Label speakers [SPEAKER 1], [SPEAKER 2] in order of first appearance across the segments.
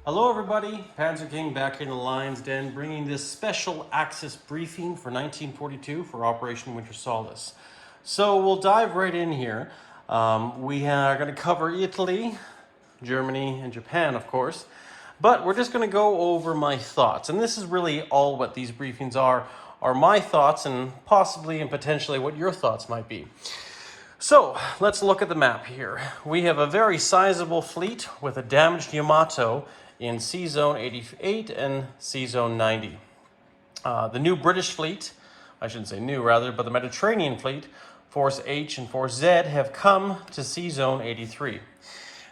[SPEAKER 1] Hello everybody, Panzer King back here in the Lion's Den bringing this special Axis briefing for 1942 for Operation Winter Solace. So we'll dive right in here. We are going to cover Italy, Germany, and Japan, of course. But we're just going to go over my thoughts. And this is really all what these briefings are my thoughts and possibly and potentially what your thoughts might be. So let's look at the map here. We have a very sizable fleet with a damaged Yamato in Sea Zone 88 and Sea Zone 90. The new British fleet, I shouldn't say new rather, but the Mediterranean fleet, Force H and Force Z, have come to Sea Zone 83.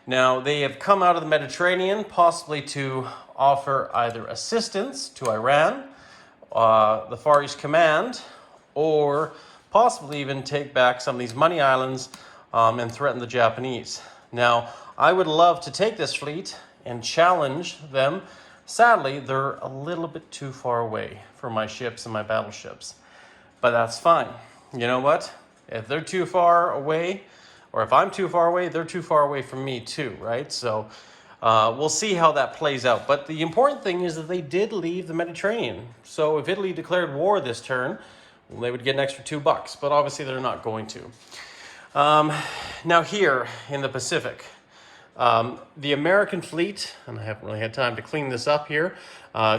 [SPEAKER 1] Now, they have come out of the Mediterranean possibly to offer either assistance to Iran, the Far East Command, or possibly even take back some of these money islands and threaten the Japanese. Now, I would love to take this fleet and challenge them. Sadly, they're a little bit too far away for my ships and my battleships. But that's fine. You know what? If they're too far away, or if I'm too far away, they're too far away from me too, right? So we'll see how that plays out. But the important thing is that they did leave the Mediterranean. So if Italy declared war this turn, well, they would get an extra $2. But obviously they're not going to. Now here in the Pacific, the American fleet, and I haven't really had time to clean this up here,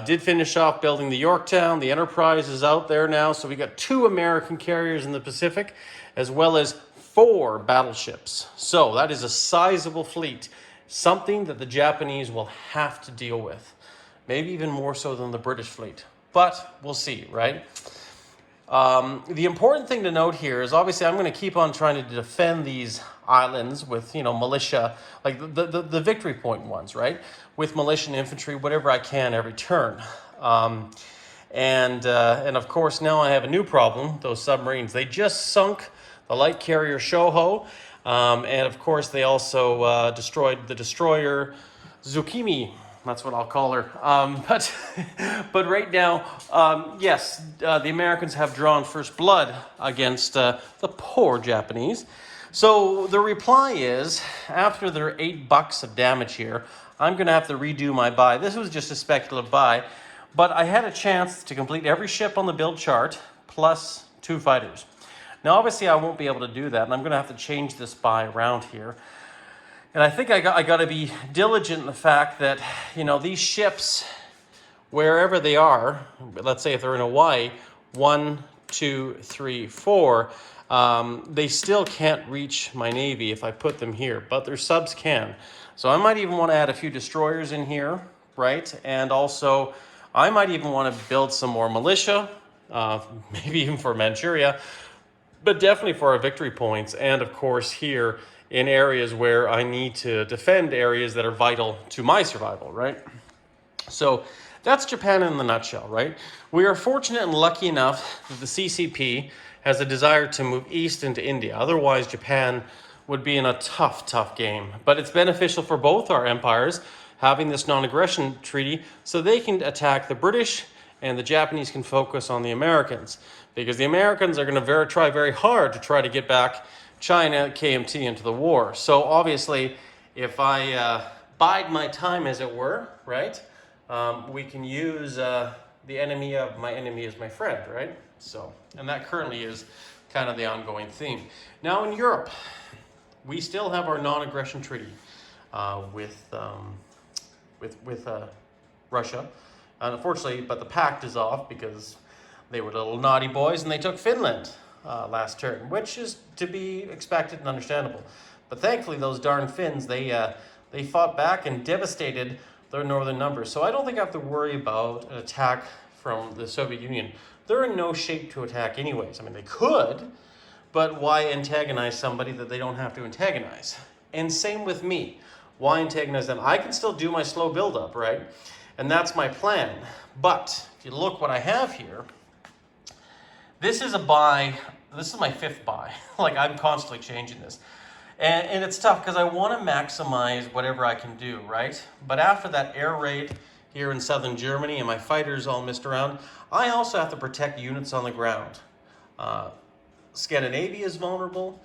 [SPEAKER 1] did finish off building the Yorktown. The Enterprise is out there now, so we got 2 American carriers in the Pacific, as well as 4 battleships. So that is a sizable fleet, something that the Japanese will have to deal with, maybe even more so than the British fleet. But we'll see, right? The important thing to note here is obviously I'm going to keep on trying to defend these islands with, militia, like the victory point ones, right? With militia and infantry, whatever I can every turn. And of course now I have a new problem, those submarines. They just sunk the light carrier Shoho, and of course they also destroyed the destroyer Tsukimi. That's what I'll call her. But right now, yes, the Americans have drawn first blood against the poor Japanese. So the reply is, after their $8 of damage here, I'm going to have to redo my buy. This was just a speculative buy, but I had a chance to complete every ship on the build chart, plus 2 fighters. Now, obviously, I won't be able to do that, and I'm going to have to change this buy around here. And I think I got to be diligent in the fact that, these ships, wherever they are, let's say if they're in Hawaii, 1, 2, 3, 4, they still can't reach my Navy if I put them here, but their subs can. So I might even want to add a few destroyers in here, right? And also, I might even want to build some more militia, maybe even for Manchuria, but definitely for our victory points, and of course here, in areas where I need to defend areas that are vital to my survival, right? So that's Japan in the nutshell, right? We are fortunate and lucky enough that the CCP has a desire to move east into India. Otherwise, Japan would be in a tough game. But it's beneficial for both our empires having this non-aggression treaty so they can attack the British and the Japanese can focus on the Americans. Because the Americans are going to try very hard to try to get back China, KMT into the war. So obviously, if I bide my time, as it were, right, we can use the enemy of my enemy as my friend, right? So, and that currently is kind of the ongoing theme. Now in Europe, we still have our non-aggression treaty with Russia. Unfortunately, but the pact is off because they were little naughty boys and they took Finland last turn, which is to be expected and understandable. But thankfully, those darn Finns, they fought back and devastated their northern numbers. So I don't think I have to worry about an attack from the Soviet Union. They're in no shape to attack anyways. I mean, they could, but why antagonize somebody that they don't have to antagonize? And same with me. Why antagonize them? I can still do my slow buildup, right? And that's my plan. But if you look what I have here, this is a buy. This is my 5th buy. Like, I'm constantly changing this. And it's tough because I want to maximize whatever I can do, right? But after that air raid here in southern Germany and my fighters all missed around, I also have to protect units on the ground. Scandinavia is vulnerable.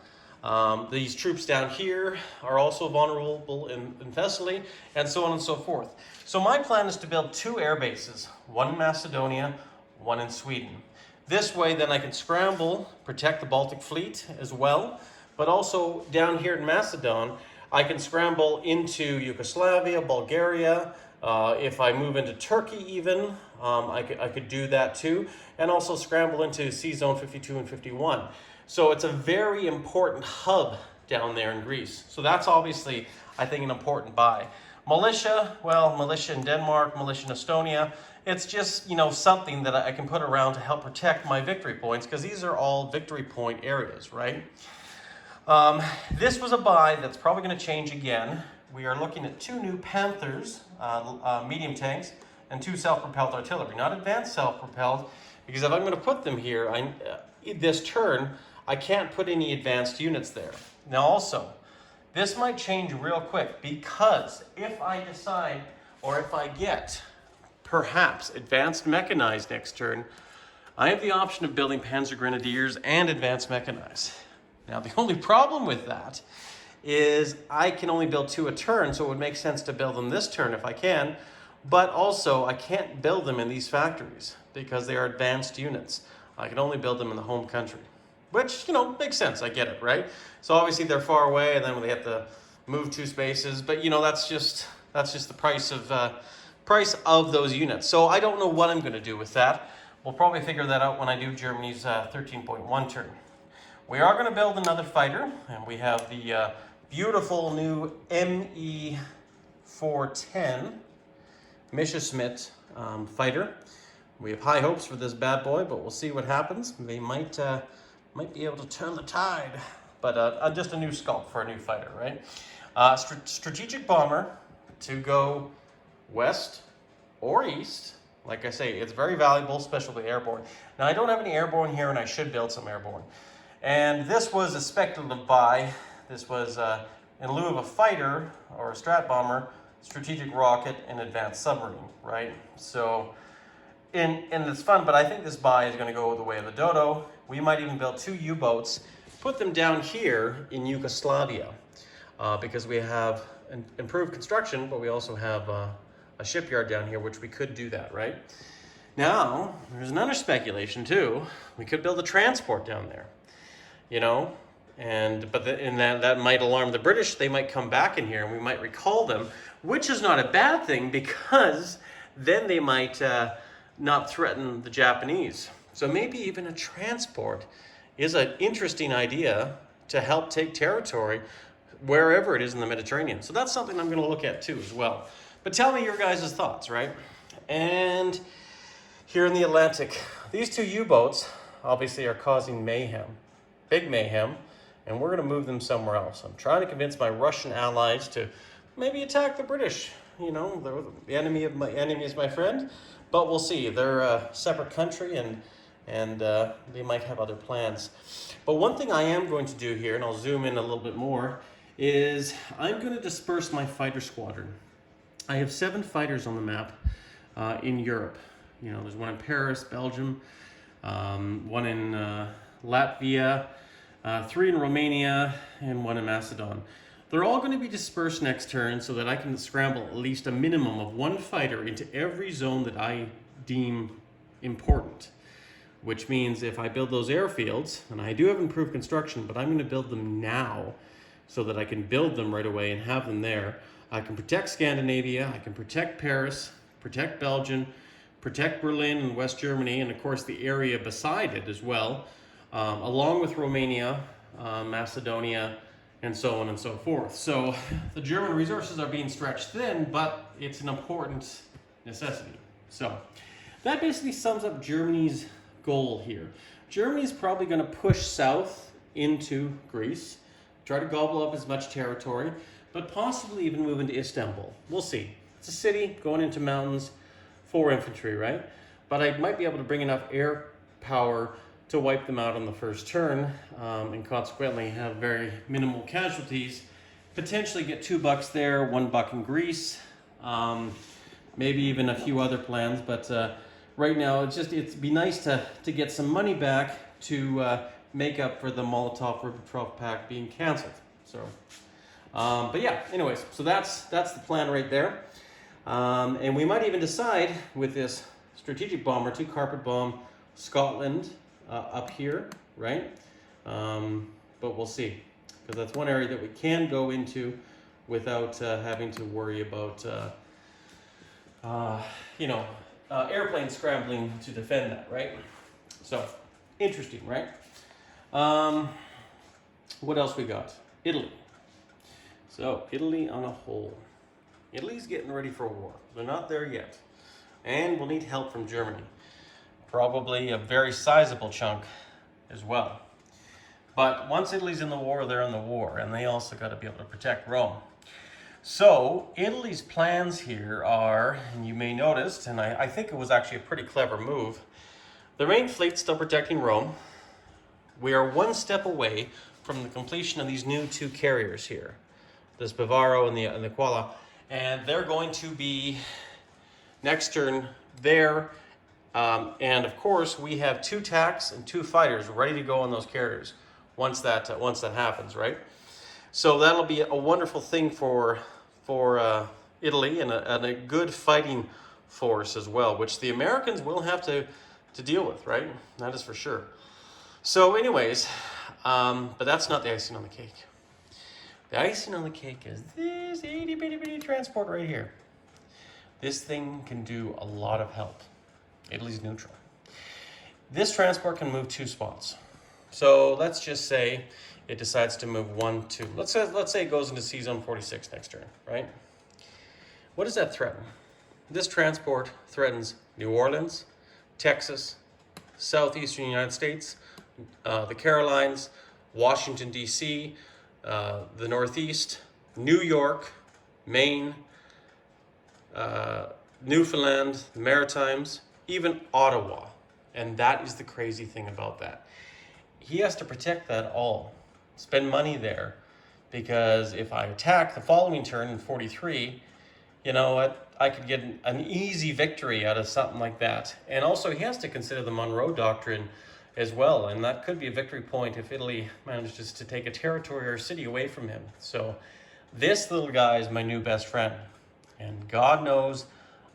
[SPEAKER 1] These troops down here are also vulnerable in Thessaly, and so on and so forth. So my plan is to build 2 air bases, one in Macedonia, one in Sweden. This way then I can scramble, protect the Baltic fleet as well, but also down here in Macedon, I can scramble into Yugoslavia, Bulgaria. If I move into Turkey even, I could do that too, and also scramble into Sea Zone 52 and 51. So it's a very important hub down there in Greece. So that's obviously, I think, an important buy. Militia, well, militia in Denmark, militia in Estonia, it's just, you know, something that I can put around to help protect my victory points, because these are all victory point areas, right? This was a buy that's probably going to change again. We are looking at 2 new Panthers, medium tanks, and 2 self-propelled artillery. Not advanced self-propelled, because if I'm going to put them here, this turn, I can't put any advanced units there. Now also, this might change real quick, because if I decide, or if I get perhaps advanced mechanized next turn, I have the option of building Panzer Grenadiers and advanced mechanized. Now the only problem with that is I can only build 2 a turn, so it would make sense to build them this turn if I can, but also I can't build them in these factories because they are advanced units. I can only build them in the home country, which, you know, makes sense. I get it, right? So obviously they're far away, and then they have to move 2 spaces, but you know, that's just the price of those units. So I don't know what I'm going to do with that. We'll probably figure that out when I do Germany's 13.1 turn. We are going to build another fighter, and we have the beautiful new ME-410 Messerschmitt fighter. We have high hopes for this bad boy, but we'll see what happens. They might be able to turn the tide, but just a new sculpt for a new fighter, right? Strategic bomber to go west or east. Like I say, it's very valuable, especially airborne. Now I don't have any airborne here, and I should build some airborne. And this was a speculative buy. This was in lieu of a fighter or a strat bomber, strategic rocket, and advanced submarine, right? So, and it's fun, but I think this buy is going to go the way of the dodo. We might even build 2 U-boats, put them down here in Yugoslavia, because we have improved construction, but we also have a shipyard down here, which we could do that, right? Now, there's another speculation too. We could build a transport down there, you know, but that might alarm the British. They might come back in here, and we might recall them, which is not a bad thing, because then they might not threaten the Japanese. So maybe even a transport is an interesting idea to help take territory wherever it is in the Mediterranean. So that's something I'm going to look at too as well. But tell me your guys' thoughts, right? And here in the Atlantic, these 2 U-boats obviously are causing mayhem, big mayhem, and we're going to move them somewhere else. I'm trying to convince my Russian allies to maybe attack the British. You know, the enemy of my enemy is my friend, but we'll see. They're a separate country, and they might have other plans. But one thing I am going to do here, and I'll zoom in a little bit more, is I'm going to disperse my fighter squadron. I have 7 fighters on the map in Europe. You know, there's one in Paris, Belgium, one in Latvia, 3 in Romania, and 1 in Macedon. They're all going to be dispersed next turn so that I can scramble at least a minimum of 1 fighter into every zone that I deem important. Which means if I build those airfields, and I do have improved construction, but I'm going to build them now so that I can build them right away and have them there. I can protect Scandinavia, I can protect Paris, protect Belgium, protect Berlin and West Germany, and of course the area beside it as well, along with Romania, Macedonia, and so on and so forth. So the German resources are being stretched thin, but it's an important necessity. So that basically sums up Germany's goal here. Germany's probably going to push south into Greece, try to gobble up as much territory, but possibly even move into Istanbul. We'll see. It's a city going into mountains, 4 infantry, right? But I might be able to bring enough air power to wipe them out on the first turn, and consequently have very minimal casualties. Potentially get $2 there, $1 in Greece, maybe even a few other plans. But right now, it'd be nice to get some money back to make up for the Molotov-Ribbentrop Pact being canceled. So, but yeah, anyways, so that's the plan right there. And we might even decide with this strategic bomber to carpet bomb Scotland up here, right? But we'll see, because that's one area that we can go into without having to worry about, airplanes scrambling to defend that, right? So, interesting, right? What else we got? Italy. So, Italy on a whole. Italy's getting ready for war. They're not there yet. And we'll need help from Germany. Probably a very sizable chunk as well. But once Italy's in the war, they're in the war. And they also got to be able to protect Rome. So, Italy's plans here are, and you may notice, and I think it was actually a pretty clever move, the main fleet's still protecting Rome. We are one step away from the completion of these new 2 carriers here. This Bavaro and the Quala. And they're going to be next turn there. And of course, we have 2 TACs and 2 fighters ready to go on those carriers once that happens, right? So that'll be a wonderful thing for Italy and a good fighting force as well, which the Americans will have to deal with, right? That is for sure. So anyways, but that's not the icing on the cake. The icing on the cake is this itty bitty transport right here. This thing can do a lot of help. Italy's neutral. This transport can move 2 spots. So let's just say it decides to move 1, 2. Let's say it goes into C Zone 46 next turn, right? What does that threaten? This transport threatens New Orleans, Texas, southeastern United States, the Carolinas, Washington, D.C., the Northeast, New York, Maine, Newfoundland, the Maritimes, even Ottawa. And that is the crazy thing about that. He has to protect that all, spend money there, because if I attack the following turn in 43, you know what, I could get an easy victory out of something like that. And also he has to consider the Monroe Doctrine as well, and that could be a victory point if Italy manages to take a territory or city away from him. So this little guy is my new best friend, and God knows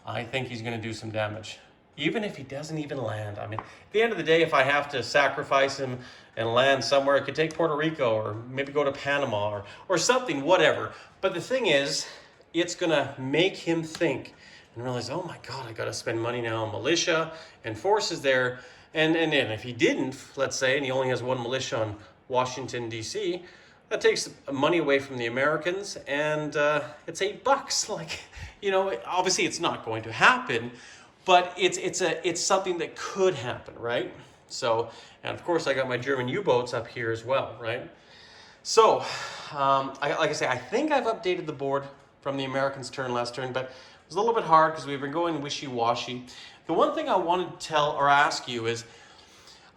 [SPEAKER 1] I think he's going to do some damage, even if he doesn't even land. I mean, at the end of the day, if I have to sacrifice him and land somewhere, I could take Puerto Rico or maybe go to Panama or something, whatever. But the thing is, it's going to make him think and realize, oh my God, I got to spend money now on militia and forces there. And if he didn't, let's say, and he only has 1 militia on Washington, D.C., that takes money away from the Americans, and it's $8. Like, you know, obviously it's not going to happen, but it's something that could happen, right? So, and of course I got my German U-boats up here as well, right? So, like I say, I think I've updated the board from the Americans' turn last turn, but it was a little bit hard because we've been going wishy-washy. The one thing I wanted to tell or ask you is,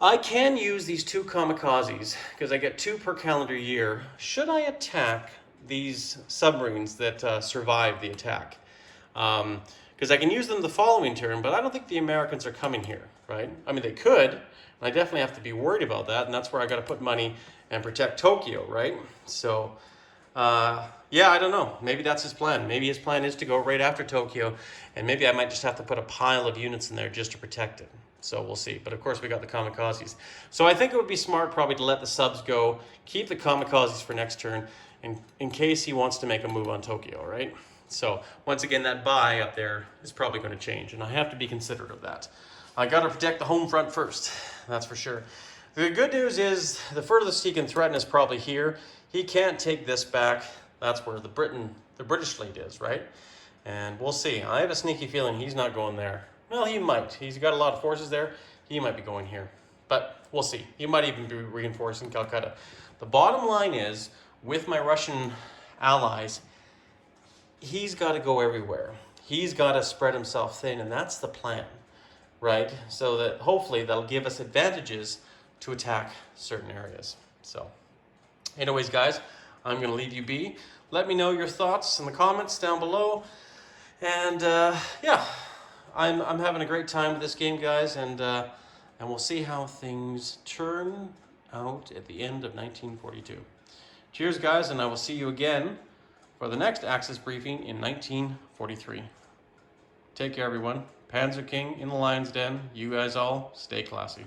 [SPEAKER 1] I can use these 2 kamikazes because I get 2 per calendar year. Should I attack these submarines that survive the attack? Because I can use them the following turn, but I don't think the Americans are coming here, right? I mean, they could, and I definitely have to be worried about that, and that's where I got to put money and protect Tokyo, right? So, yeah, I don't know. Maybe that's his plan. Maybe his plan is to go right after Tokyo, and maybe I might just have to put a pile of units in there just to protect it. So we'll see. But of course, we got the kamikazes. So I think it would be smart probably to let the subs go, keep the kamikazes for next turn, in case he wants to make a move on Tokyo, right? So once again, that buy up there is probably going to change, and I have to be considerate of that. I got to protect the home front first, that's for sure. The good news is the furthest he can threaten is probably here. He can't take this back. That's where the British fleet is, right? And we'll see. I have a sneaky feeling he's not going there. Well, he might. He's got a lot of forces there. He might be going here. But we'll see. He might even be reinforcing Calcutta. The bottom line is, with my Russian allies, he's got to go everywhere. He's got to spread himself thin, and that's the plan, right? So that hopefully that'll give us advantages to attack certain areas. So, anyways, guys, I'm going to leave you be. Let me know your thoughts in the comments down below. And yeah, I'm having a great time with this game, guys, and we'll see how things turn out at the end of 1942. Cheers, guys, and I will see you again for the next Axis briefing in 1943. Take care, everyone. Panzer King in the Lion's Den. You guys all stay classy.